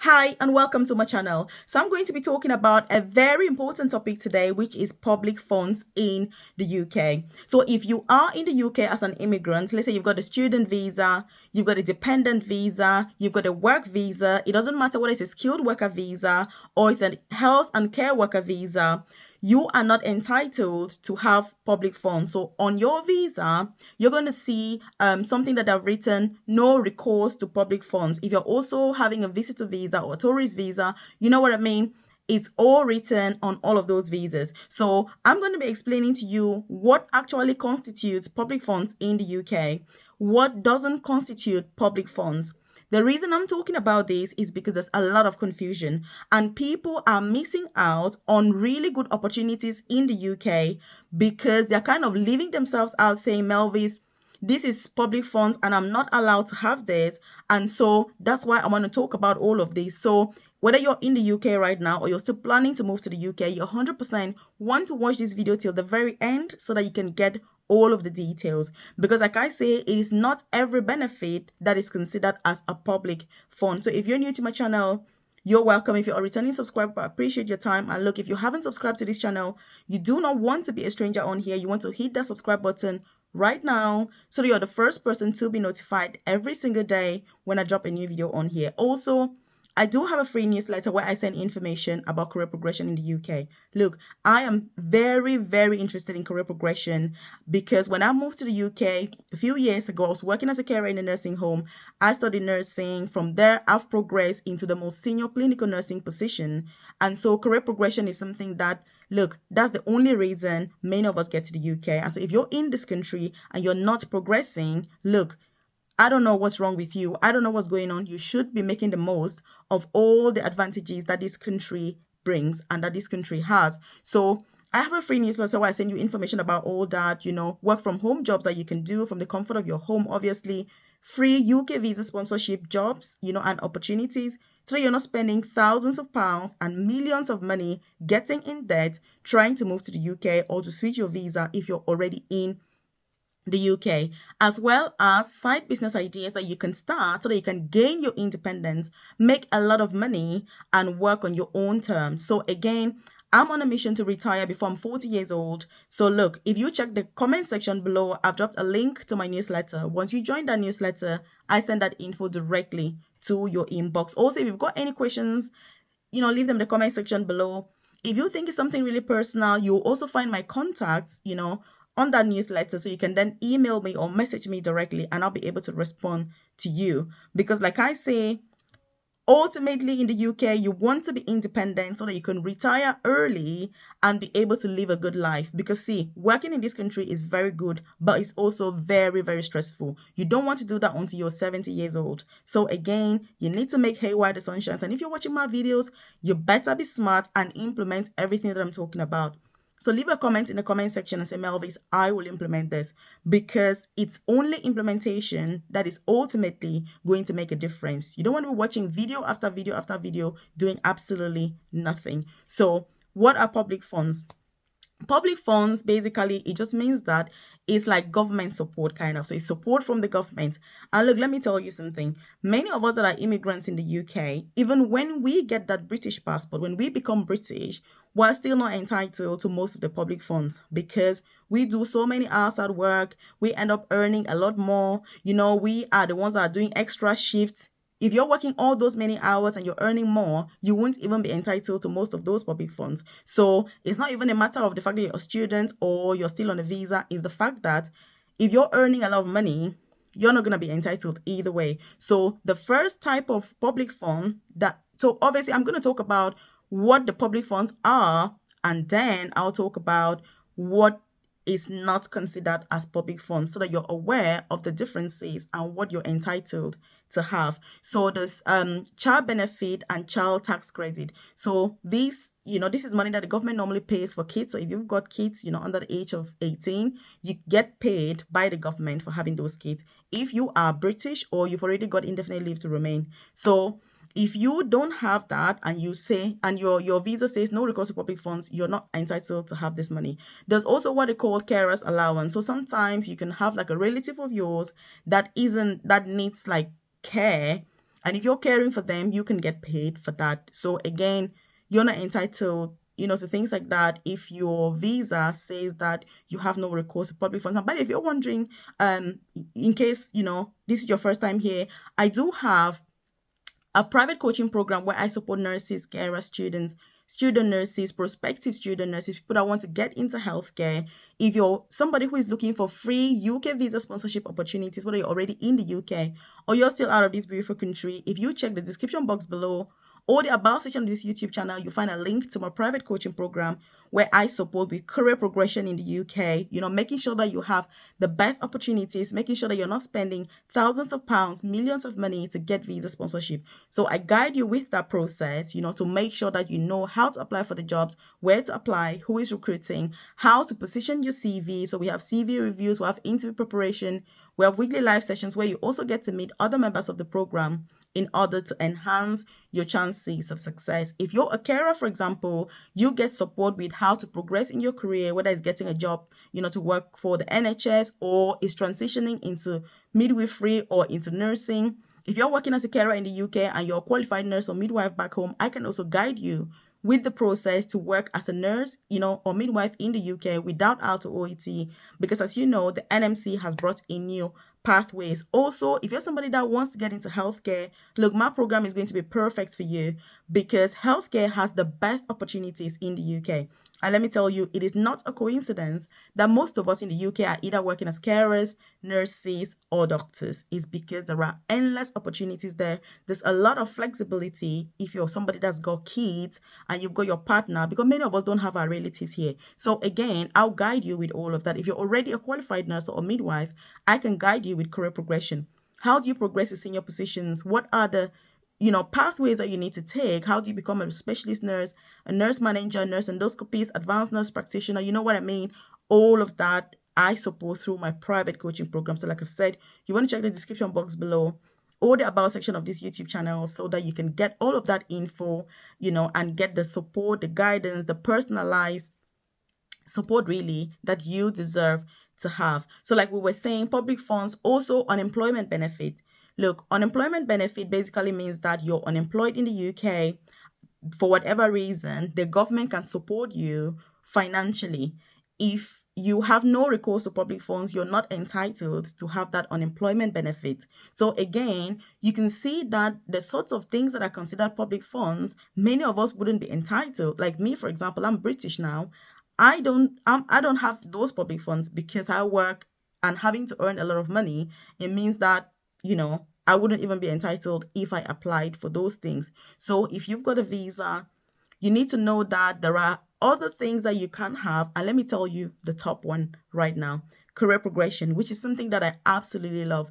Hi and welcome to my channel. So I'm going to be talking about a very important topic today, which is public funds in the UK. So if you are in the UK as an immigrant, let's say you've got a student visa, you've got a dependent visa, you've got a work visa, it doesn't matter whether it's a skilled worker visa or it's a health and care worker visa, you are not entitled to have public funds. So on your visa, you're going to see something that I've written, no recourse to public funds. If you're also having a visitor visa or a tourist visa, you know what I mean? It's all written on all of those visas. So I'm going to be explaining to you what actually constitutes public funds in the UK, what doesn't constitute public funds. The reason I'm talking about this is because there's a lot of confusion and people are missing out on really good opportunities in the UK because they're kind of leaving themselves out saying, Melvis, this is public funds and I'm not allowed to have this. And so that's why I want to talk about all of this. So whether you're in the UK right now or you're still planning to move to the UK, you 100% want to watch this video till the very end so that you can get all of the details. Because like I say, it is not every benefit that is considered as a public fund. So if you're new to my channel, you're welcome. If you're a returning subscriber, I appreciate your time. And look, if you haven't subscribed to this channel, you do not want to be a stranger on here. You want to hit that subscribe button right now so that you're the first person to be notified every single day when I drop a new video on here. Also, I do have a free newsletter where I send information about career progression in the UK. Look, I am very, very interested in career progression because when I moved to the UK a few years ago, I was working as a carer in a nursing home. I studied nursing. From there, I've progressed into the most senior clinical nursing position. And so career progression is something that, look, that's the only reason many of us get to the UK. And so if you're in this country and you're not progressing, look, I don't know what's wrong with you. I don't know what's going on. You should be making the most of all the advantages that this country brings and that this country has. So I have a free newsletter where I send you information about all that, work from home jobs that you can do from the comfort of your home, obviously, free UK visa sponsorship jobs, and opportunities so that you're not spending thousands of pounds and millions of money getting in debt trying to move to the UK or to switch your visa if you're already in the UK, as well as side business ideas that you can start so that you can gain your independence, make a lot of money, and work on your own terms. So again, I'm on a mission to retire before I'm 40 years old. So look, if you check the comment section below, I've dropped a link to my newsletter. Once you join that newsletter, I send that info directly to your inbox. Also, if you've got any questions, leave them in the comment section below. If you think it's something really personal, you'll also find my contacts, on that newsletter. So you can then email me or message me directly and I'll be able to respond to you. Because like I say, ultimately in the UK, you want to be independent so that you can retire early and be able to live a good life. Because see, working in this country is very good, but it's also very, very stressful. You don't want to do that until you're 70 years old. So again, you need to make hay while the sun shines. And if you're watching my videos, you better be smart and implement everything that I'm talking about. So leave a comment in the comment section and say, Melvis, I will implement this, because it's only implementation that is ultimately going to make a difference. You don't want to be watching video after video after video doing absolutely nothing. So what are public funds? Public funds, basically, it just means that it's like government support, kind of. So it's support from the government. And look, let me tell you something. Many of us that are immigrants in the UK, even when we get that British passport, when we become British, we're still not entitled to most of the public funds because we do so many hours at work. We end up earning a lot more. We are the ones that are doing extra shifts. If you're working all those many hours and you're earning more, you won't even be entitled to most of those public funds. So it's not even a matter of the fact that you're a student or you're still on a visa. It's the fact that if you're earning a lot of money, you're not going to be entitled either way. So the first type of public fund so obviously I'm going to talk about what the public funds are, and then I'll talk about what is not considered as public funds so that you're aware of the differences and what you're entitled to have. So there's child benefit and child tax credit. So this is money that the government normally pays for kids. So if you've got kids, under the age of 18, you get paid by the government for having those kids. If you are British or you've already got indefinite leave to remain. So if you don't have that and you say, and your visa says no recourse to public funds, you're not entitled to have this money. There's also what they call carers allowance. So sometimes you can have like a relative of yours that needs like care, And if you're caring for them, you can get paid for that. So again, you're not entitled, to things like that if your visa says that you have no recourse to public funds. But if you're wondering, in case, this is your first time here, I do have a private coaching program where I support nurses, carers, students, student nurses, prospective student nurses, people that want to get into healthcare. If you're somebody who is looking for free UK visa sponsorship opportunities, whether you're already in the UK or you're still out of this beautiful country, if you check the description box below or the about section of this YouTube channel, you'll find a link to my private coaching program where I support with career progression in the UK, making sure that you have the best opportunities, making sure that you're not spending thousands of pounds, millions of money to get visa sponsorship. So I guide you with that process, to make sure that you know how to apply for the jobs, where to apply, who is recruiting, how to position your CV. So we have CV reviews, we have interview preparation, we have weekly live sessions where you also get to meet other members of the program in order to enhance your chances of success. If you're a carer, for example, you get support with how to progress in your career, whether it's getting a job, to work for the NHS or is transitioning into midwifery or into nursing. If you're working as a carer in the UK and you're a qualified nurse or midwife back home, I can also guide you with the process to work as a nurse, or midwife in the UK without ALTO OET, because as you know, the NMC has brought in new pathways. Also, if you're somebody that wants to get into healthcare, look, my program is going to be perfect for you because healthcare has the best opportunities in the UK. And let me tell you, it is not a coincidence that most of us in the UK are either working as carers, nurses, or doctors. It's because there are endless opportunities there. There's a lot of flexibility if you're somebody that's got kids and you've got your partner, because many of us don't have our relatives here. So again, I'll guide you with all of that. If you're already a qualified nurse or midwife, I can guide you with career progression. How do you progress to senior positions? What are the pathways that you need to take? How do you become a specialist nurse, a nurse manager, nurse endoscopist, advanced nurse practitioner? You know what I mean? All of that I support through my private coaching program. So like I've said, you want to check the description box below or the about section of this YouTube channel so that you can get all of that info, and get the support, the guidance, the personalized support really that you deserve to have. So like we were saying, public funds, also unemployment benefit. Look, unemployment benefit basically means that you're unemployed in the UK for whatever reason, the government can support you financially. If you have no recourse to public funds, you're not entitled to have that unemployment benefit. So again, you can see that the sorts of things that are considered public funds, many of us wouldn't be entitled. Like me, for example, I'm British now. I don't have those public funds because I work and having to earn a lot of money. It means that, I wouldn't even be entitled if I applied for those things. So if you've got a visa, you need to know that there are other things that you can have. And let me tell you the top one right now, career progression, which is something that I absolutely love.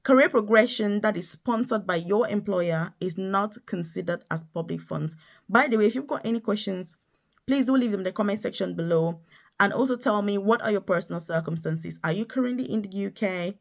Career progression that is sponsored by your employer is not considered as public funds. By the way, if you've got any questions, please do leave them in the comment section below. And also tell me, what are your personal circumstances? Are you currently in the UK?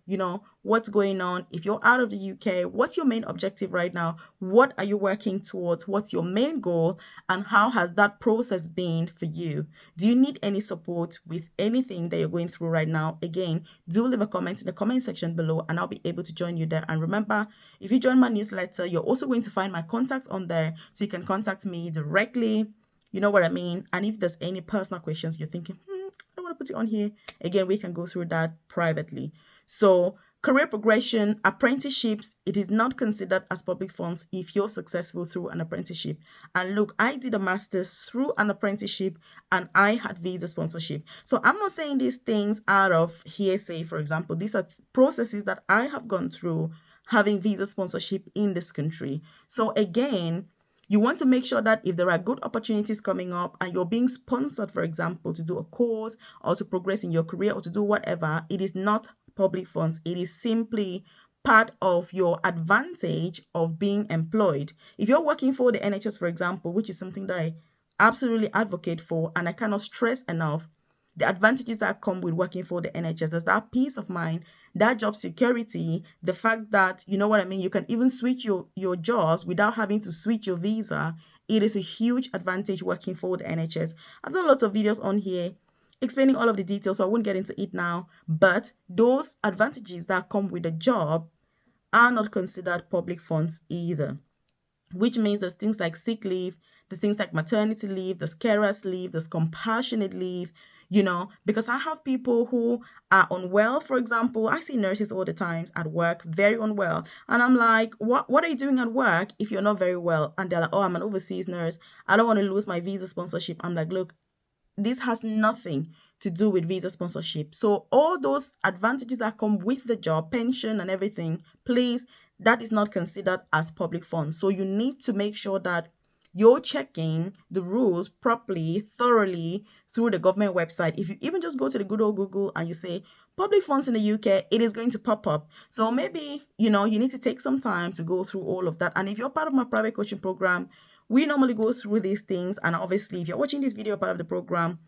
What's going on? If you're out of the UK, what's your main objective right now? What are you working towards? What's your main goal? And how has that process been for you? Do you need any support with anything that you're going through right now? Again, do leave a comment in the comment section below and I'll be able to join you there. And remember, if you join my newsletter, you're also going to find my contacts on there so you can contact me directly. You know what I mean? And if there's any personal questions you're thinking, I don't want to put it on here, again, we can go through that privately. So career progression, apprenticeships, it is not considered as public funds if you're successful through an apprenticeship. And look, I did a master's through an apprenticeship and I had visa sponsorship. So I'm not saying these things out of hearsay, for example. These are processes that I have gone through having visa sponsorship in this country. So again, you want to make sure that if there are good opportunities coming up and you're being sponsored, for example, to do a course or to progress in your career or to do whatever, it is not public funds. It is simply part of your advantage of being employed. If you're working for the NHS, for example, which is something that I absolutely advocate for, and I cannot stress enough, the advantages that come with working for the NHS, there's that peace of mind, that job security, the fact that, you know what I mean, you can even switch your jobs without having to switch your visa. It is a huge advantage working for the NHS. I've done lots of videos on here explaining all of the details, so I won't get into it now. But those advantages that come with a job are not considered public funds either, which means there's things like sick leave, there's things like maternity leave, there's carers leave, there's compassionate leave, because I have people who are unwell, for example. I see nurses all the time at work, very unwell. And I'm like, what are you doing at work if you're not very well? And they're like, oh, I'm an overseas nurse. I don't want to lose my visa sponsorship. I'm like, look, this has nothing to do with visa sponsorship. So all those advantages that come with the job, pension and everything, please, that is not considered as public funds. So you need to make sure that you're checking the rules properly, thoroughly through the government website. If you even just go to the good old Google and you say public funds in the UK, it is going to pop up. So maybe, you need to take some time to go through all of that. And if you're part of my private coaching program, we normally go through these things. And obviously, if you're watching this video part of the program,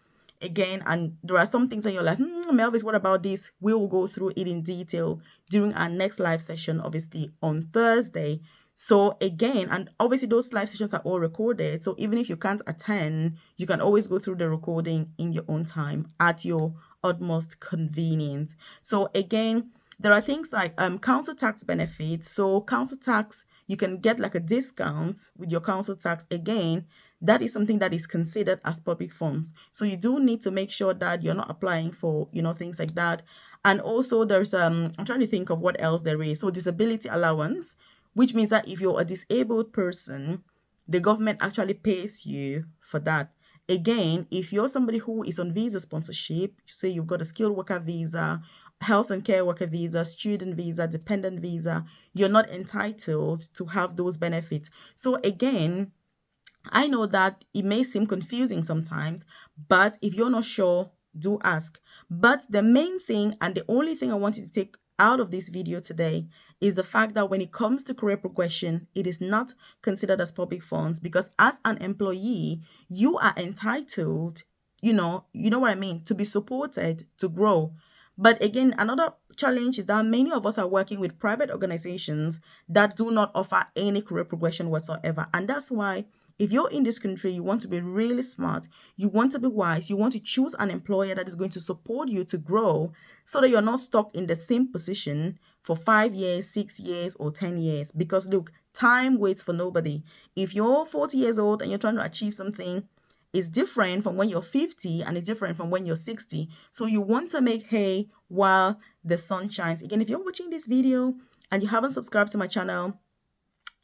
again, and there are some things that you're like, Melvis, what about this? We will go through it in detail during our next live session, obviously on Thursday. So again, and obviously those live sessions are all recorded. So even if you can't attend, you can always go through the recording in your own time at your utmost convenience. So again, there are things like council tax benefits. So council tax, you can get like a discount with your council tax. Again, that is something that is considered as public funds. So you do need to make sure that you're not applying for, things like that. And also there's, I'm trying to think of what else there is. So disability allowance, which means that if you're a disabled person, the government actually pays you for that. Again, if you're somebody who is on visa sponsorship, say you've got a skilled worker visa, health and care worker visa, student visa, dependent visa, you're not entitled to have those benefits. So again, I know that it may seem confusing sometimes, but if you're not sure, do ask. But the main thing and the only thing I want you to take out of this video today is the fact that when it comes to career progression, it is not considered as public funds, because as an employee, you are entitled, you know what I mean, to be supported to grow. But again, another challenge is that many of us are working with private organizations that do not offer any career progression whatsoever. And that's why if you're in this country, you want to be really smart, you want to be wise, you want to choose an employer that is going to support you to grow so that you're not stuck in the same position for 5 years, 6 years, or 10 years. Because look, time waits for nobody. If you're 40 years old and you're trying to achieve something, it's different from when you're 50 and it's different from when you're 60. So you want to make hay while the sun shines. Again, if you're watching this video and you haven't subscribed to my channel,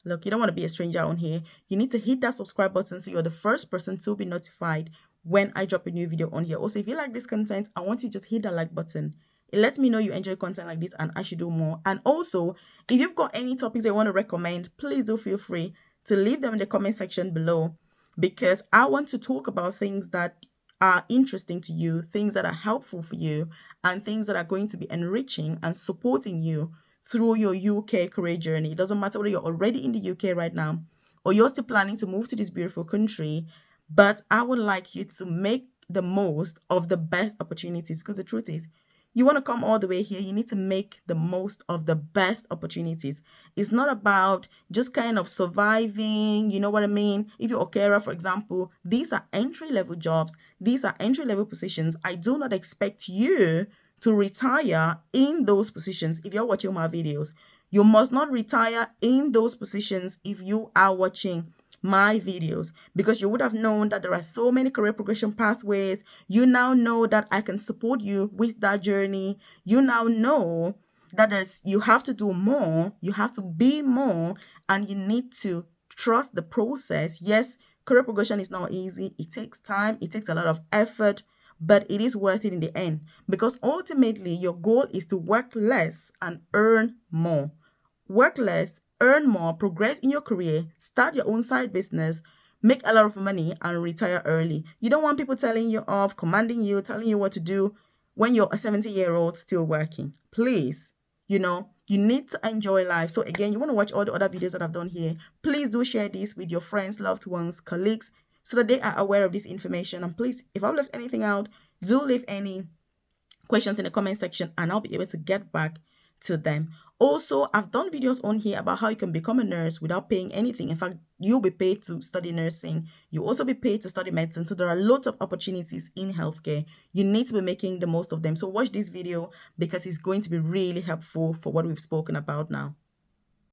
look, you don't want to be a stranger on here. You need to hit that subscribe button so you're the first person to be notified when I drop a new video on here. Also, if you like this content, I want you to just hit that like button. It lets me know you enjoy content like this and I should do more. And also, if you've got any topics you want to recommend, please do feel free to leave them in the comment section below, because I want to talk about things that are interesting to you, things that are helpful for you, and things that are going to be enriching and supporting you through your UK career journey. It doesn't matter whether you're already in the UK right now or you're still planning to move to this beautiful country, but I would like you to make the most of the best opportunities, because the truth is, you want to come all the way here, you need to make the most of the best opportunities. It's not about just kind of surviving, you know what I mean? If you're a carer, for example, these are entry-level jobs, these are entry-level positions. I do not expect you to retire in those positions. If you're watching my videos, you must not retire in those positions if you are watching my videos, because you would have known that there are so many career progression pathways. You now know that I can support you with that journey. You now know that you have to do more, you have to be more, and you need to trust the process. Yes, career progression is not easy. It takes time, it takes a lot of effort, but it is worth it in the end, because ultimately your goal is to work less and earn more. Work less, earn more, progress in your career, start your own side business, make a lot of money, and retire early. You don't want people telling you off, commanding you, telling you what to do when you're a 70-year-old still working. Please, you need to enjoy life. So again, you want to watch all the other videos that I've done here. Please do share this with your friends, loved ones, colleagues, so that they are aware of this information. And please, if I've left anything out, do leave any questions in the comment section and I'll be able to get back to them. Also, I've done videos on here about how you can become a nurse without paying anything. In fact, you'll be paid to study nursing. You'll also be paid to study medicine. So there are lots of opportunities in healthcare. You need to be making the most of them. So watch this video because it's going to be really helpful for what we've spoken about now.